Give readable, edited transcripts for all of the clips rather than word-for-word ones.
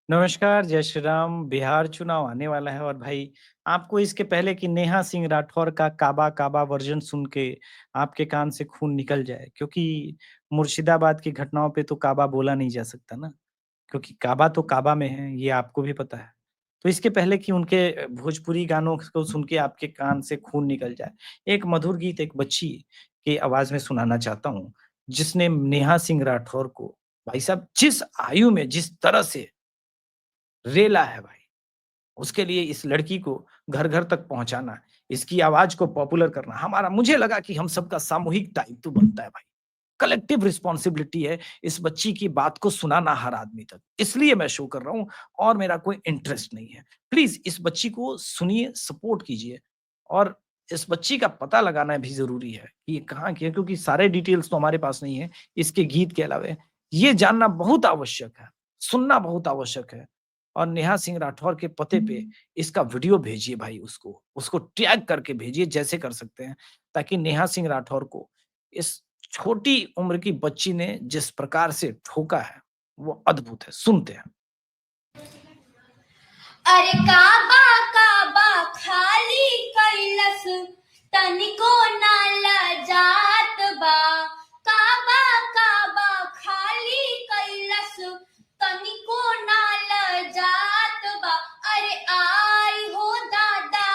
नमस्कार, जय श्री राम। बिहार चुनाव आने वाला है और भाई आपको इसके पहले कि नेहा सिंह राठौर का काबा काबा वर्जन सुन के आपके कान से खून निकल जाए, क्योंकि मुर्शिदाबाद की घटनाओं पे तो काबा बोला नहीं जा सकता ना, क्योंकि काबा तो काबा में है, ये आपको भी पता है। तो इसके पहले कि उनके भोजपुरी गानों को सुन के आपके कान से खून निकल जाए, एक मधुर गीत एक बच्ची की आवाज़ में सुनाना चाहता हूँ, जिसने नेहा सिंह राठौर को भाई साहब जिस आयु में जिस तरह से रेला है भाई, उसके लिए इस लड़की को घर-घर तक पहुँचाना, इसकी आवाज़ को पॉपुलर करना, हमारा मुझे लगा कि हम सबका सामूहिक दायित्व बनता है भाई। कलेक्टिव रिस्पॉन्सिबिलिटी है इस बच्ची की बात को सुनाना हर आदमी तक। इसलिए मैं शो कर रहा हूँ और मेरा कोई इंटरेस्ट नहीं है। प्लीज़ इस बच्ची को सुनिए, सपोर्ट कीजिए और इस बच्ची का पता लगाना भी ज़रूरी है कि ये कहाँ की है, क्योंकि सारे डिटेल्स तो हमारे पास नहीं है, इसके गीत के अलावे। ये जानना बहुत आवश्यक है, सुनना बहुत आवश्यक है और नेहा सिंह राठौर के पते पे इसका वीडियो भेजिए भाई उसको, उसको टैग करके भेजिए जैसे कर सकते हैं, ताकि नेहा सिंह राठौर को इस छोटी उम्र की बच्ची ने जिस प्रकार से ठोका है, वो अद्भुत है। सुनते हैं। अरे काबा काबा खाली कैलस तनिको ना लजात बा। काबा काबा खाली कैलस तनिको ना लजात बा। अरे आई हो दादा,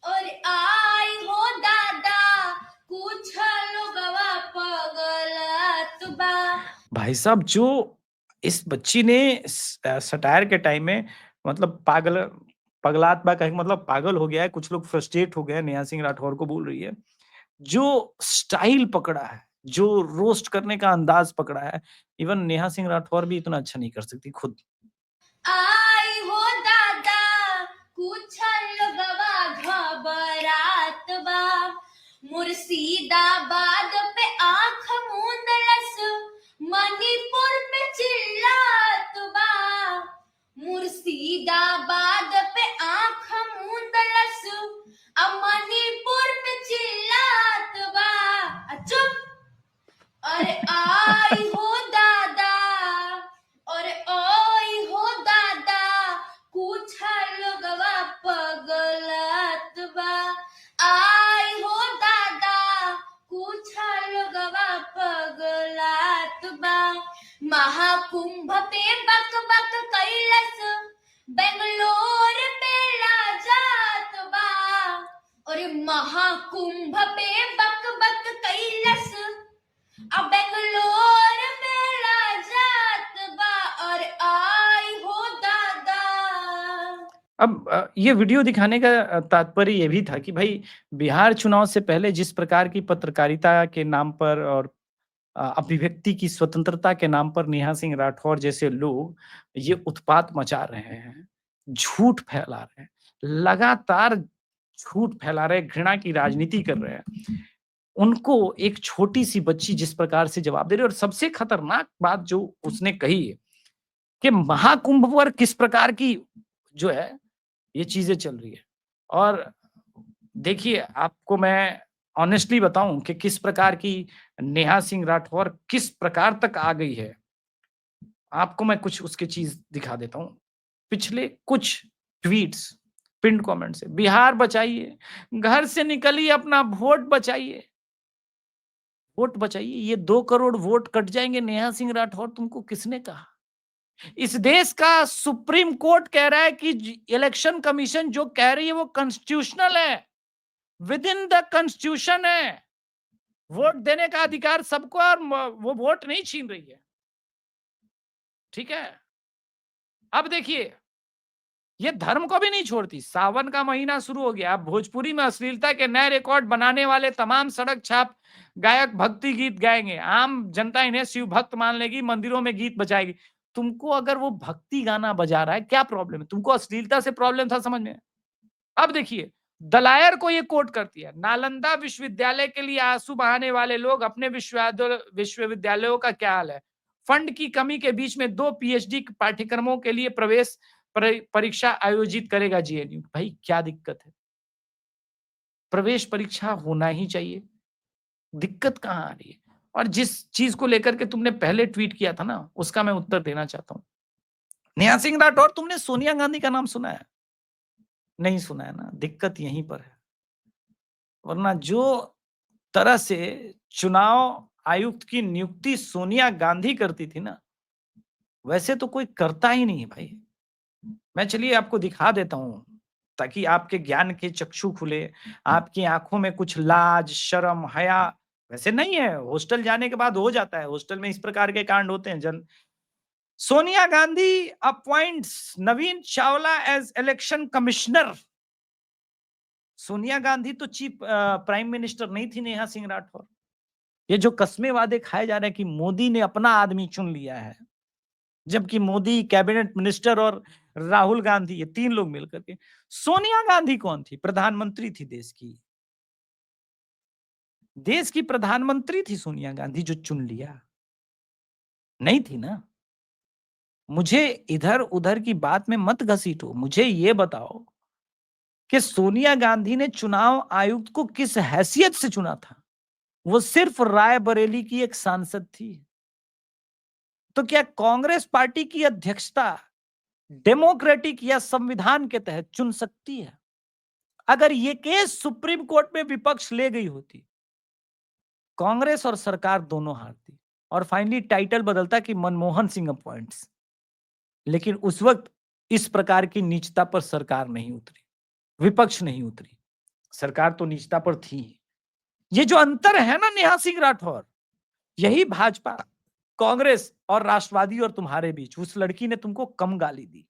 अरे आई हो दादा, कुछ लोगवा पगलत बा। भाई साहब जो इस बच्ची ने सटायर के टाइम में मतलब पगलात बा कहे मतलब पागल हो गया है, कुछ लोग फ्रस्ट्रेट हो गए हैं, नेहा सिंह राठौर को बोल रही है। जो स्टाइल पकड़ा है, जो रोस्ट करने का अंदाज़ पकड़ा है, इवन नेहा सिंह राठौर भी इतना अच्छा नहीं कर सकती खुद। आई हो दादा, कुछ लोगवा घबरात बा। मुर्शिदाबाद पे आंख मूंदलस, मणिपुर पे चिल्लात बा। मुर्शिदाबाद पे आंख मूंदलस, मणिपुर पे चिल्लात बा। चुप। अरे आई हो दादा, अरे आई हो दादा, कुछ लोगवा पगलत बा। आई हो दादा, कुछ लोगवा पगलत बा। महाकुंभ पे बक बक कैलस, बेंगलोर पे जात बा। और महाकुंभ पे बक बक कैलस, अब बेंगलोर में जात बा। और आई हो दादा। अब ये वीडियो दिखाने का तात्पर्य ये भी था कि भाई बिहार चुनाव से पहले जिस प्रकार की पत्रकारिता के नाम पर और अभिव्यक्ति की स्वतंत्रता के नाम पर नेहा सिंह राठौर जैसे लोग ये उत्पात मचा रहे हैं, झूठ फैला रहे हैं, लगातार झूठ फैला रहे हैं, घृणा की राजनीति कर रहे हैं। उनको एक छोटी-सी बच्ची जिस प्रकार से जवाब दे रही है और सबसे खतरनाक बात जो उसने कही है कि महाकुंभ पर किस प्रकार की जो है ये चीज़ें चल रही है। और देखिए आपको मैं ऑनेस्टली बताऊँ कि किस प्रकार की नेहा सिंह राठौर किस प्रकार तक आ गई है। आपको मैं कुछ उसकी चीज़ दिखा देता हूँ। पिछले कुछ ट्वीट्स, पिन्ड कमेंट से बिहार बचाइए, घर से निकलिए अपना वोट बचाइए। वोट बचाइए, ये 2 करोड़ वोट कट जाएँगे नेहा सिंह राठौर तुमको किसने कहा? इस देश का सुप्रीम कोर्ट कह रहा है कि इलेक्शन कमीशन जो कह रही है वो कॉन्स्टिट्यूशनल है, विद इन द कॉन्स्टिट्यूशन है। वोट देने का अधिकार सबको और वो वोट नहीं छीन रही है। ठीक है? अब देखिए, ये धर्म को भी नहीं छोड़ती। सावन का महीना शुरू हो गया। अब भोजपुरी में अश्लीलता के नए रिकॉर्ड बनाने वाले तमाम सड़क छाप गायक भक्ति गीत गाएंगे। आम जनता इन्हें शिव भक्त मान लेगी, मंदिरों में गीत बजाएगी। तुमको अगर वो भक्ति गाना बजा रहा है, क्या प्रॉब्लम है? तुमको अश्लीलता से प्रॉब्लम था समझ में? अब देखिए, दलायर को ये कोट करती है, नालंदा विश्वविद्यालय के लिए आंसू बहाने वाले लोग अपने विश्वविद्यालयों का क्या हाल है? फंड की कमी के बीच में 2 पीएचडी पाठ्यक्रमों के लिए प्रवेश परीक्षा आयोजित करेगा जेएनयू। भाई क्या दिक्कत है? प्रवेश परीक्षा होना ही चाहिए। दिक्कत कहाँ आ रही है? और जिस चीज को लेकर के तुमने पहले ट्वीट किया था ना, उसका मैं उत्तर देना चाहता हूँ। नेहा सिंह राठौर, तुमने सोनिया गांधी का नाम सुना है? नहीं सुना है ना, दिक्कत यहीं पर है। वरना जो तरह से चुनाव आयुक्त की नियुक्ति सोनिया गांधी करती थी ना, वैसे तो कोई करता ही नहीं है भाई। मैं चलिए आपको दिखा देता हूं, ताकि आपके ज्ञान के चक्षु खुले, आपकी आंखों में कुछ लाज, शर्म, हया वैसे नहीं है। हॉस्टल जाने के बाद हो जाता है, हॉस्टल में इस प्रकार के कांड होते हैं। Sonia Gandhi appoints Navin Chawla as election commissioner. Sonia Gandhi तो चीफ प्राइम मिनिस्टर नहीं थी, नेहा सिंह राठौर। ये जो कस्मे वादे खाए जा रहे हैं कि मोदी ने अपना आदमी चुन लिया है, जबकि मोदी, कैबिनेट मिनिस्टर और राहुल गांधी, ये तीन लोग मिलकर के। सोनिया गांधी कौन थी? प्रधानमंत्री थी देश की। देश की प्रधानमंत्री थी सोनिया गांधी, जो चुन लिया नहीं थी ना। मुझे इधर उधर की बात में मत घसीटो, मुझे ये बताओ कि सोनिया गांधी ने चुनाव आयुक्त को किस हैसियत से चुना था? वो सिर्फ रायबरेली की एक सांसद थी। तो क्या कांग्रेस पार्टी की अध्यक्षता डेमोक्रेटिक या संविधान के तहत चुन सकती है? अगर ये केस सुप्रीम कोर्ट में विपक्ष ले गई होती, कांग्रेस और सरकार दोनों हारती और फाइनली टाइटल बदलता कि मनमोहन सिंह अपॉइंट्स। लेकिन उस वक्त इस प्रकार की नीचता पर सरकार नहीं उतरी, विपक्ष नहीं उतरी, सरकार तो नीचता पर थी। ये जो अंतर है ना नेहा सिंह राठौर, यही भाजपा, कांग्रेस और राष्ट्रवादी और तुम्हारे बीच। उस लड़की ने तुमको कम गाली दी,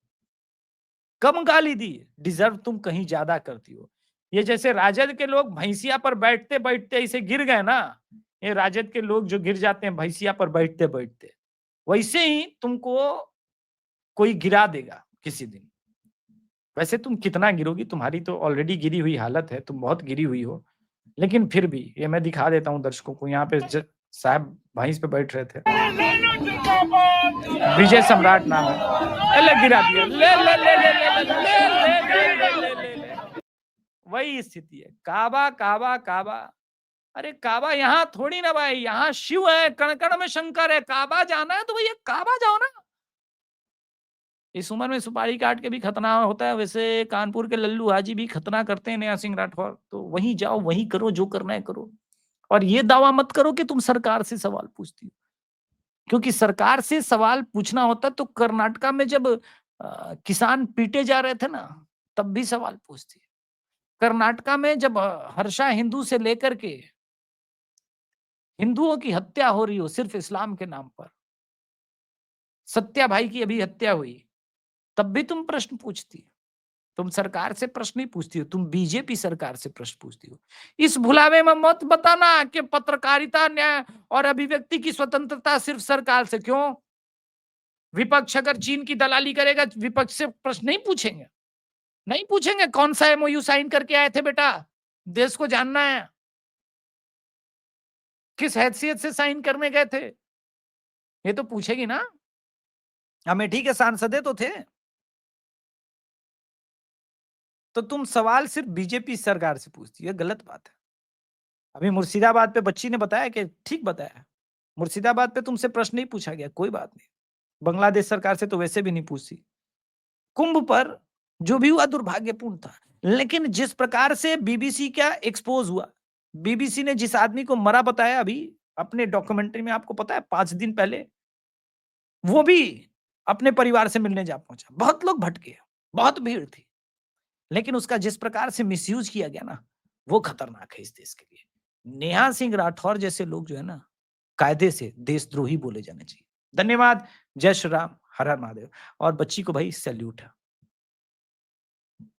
कम गाली दी, डिजर्व तुम कहीं ज्यादा करती हो। ये जैसे राजद के लोग भैंसिया पर बैठते बैठते ऐसे गिर गए ना, ये राजद के लोग जो गिर जाते हैं भैंसिया पर बैठते बैठते, वैसे ही तुमको कोई गिरा देगा किसी दिन। वैसे तुम कितना गिरोगी, तुम्हारी तो ऑलरेडी गिरी हुई हालत है, तुम बहुत गिरी हुई हो। लेकिन फिर भी ये मैं दिखा देता हूँ दर्शकों को। यहाँ पे साहब भैंस पे बैठ रहे थे, विजय सम्राट नाम है, ले गिरा दिया, ले ले ले ले ले ले ले ले ले ले। वही स्थिति है। काबा काबा काबा, अरे काबा यहाँ थोड़ी ना भाई, यहाँ शिव है, कण कण में शंकर है। काबा जाना है तो भैया काबा जाओ ना। इस उम्र में सुपारी काट के भी खतना होता है। वैसे कानपुर के लल्लू हाजी भी खतना करते हैं नेहा सिंह राठौर, तो वहीं जाओ, वहीं करो, जो करना है करो। और ये दावा मत करो कि तुम सरकार से सवाल पूछती हो, क्योंकि सरकार से सवाल पूछना होता तो कर्नाटका में जब किसान पीटे जा रहे थे ना, तब भी सवाल पूछती। कर्नाटका में जब हर्षा हिंदू से लेकर के हिंदुओं की हत्या हो रही हो सिर्फ इस्लाम के नाम पर, सत्या भाई की अभी हत्या हुई, तब भी तुम प्रश्न पूछती। तुम सरकार से प्रश्न नहीं पूछती हो, तुम बीजेपी सरकार से प्रश्न पूछती हो। इस भुलावे में मत बताना कि पत्रकारिता, न्याय और अभिव्यक्ति की स्वतंत्रता सिर्फ सरकार से। क्यों? विपक्ष अगर चीन की दलाली करेगा, विपक्ष से प्रश्न नहीं पूछेंगे? नहीं पूछेंगे कौन सा एमओयू साइन करके आए थे बेटा, देश को जानना है, किस हैसियत से साइन करने गए थे, ये तो पूछेगी ना। अमेठी के सांसद तो थे। तो तुम सवाल सिर्फ बीजेपी सरकार से पूछती है, गलत बात है। अभी मुर्शिदाबाद पे बच्ची ने बताया कि ठीक बताया, मुर्शिदाबाद पे तुमसे प्रश्न नहीं पूछा गया, कोई बात नहीं। बांग्लादेश सरकार से तो वैसे भी नहीं पूछती। कुंभ पर जो भी हुआ दुर्भाग्यपूर्ण था, लेकिन जिस प्रकार से बीबीसी का एक्सपोज हुआ, बीबीसी ने जिस आदमी को मरा बताया अभी अपने डॉक्यूमेंट्री में, आपको पता है 5 दिन पहले वो भी अपने परिवार से मिलने जा पहुंचा। बहुत लोग भटके, बहुत भीड़ थी, लेकिन उसका जिस प्रकार से मिसयूज किया गया ना, वो खतरनाक है इस देश के लिए। नेहा सिंह राठौर जैसे लोग जो है ना, कायदे से देशद्रोही बोले जाने चाहिए। धन्यवाद। जय श्री राम, हर हर महादेव। और बच्ची को भाई सैल्यूट है।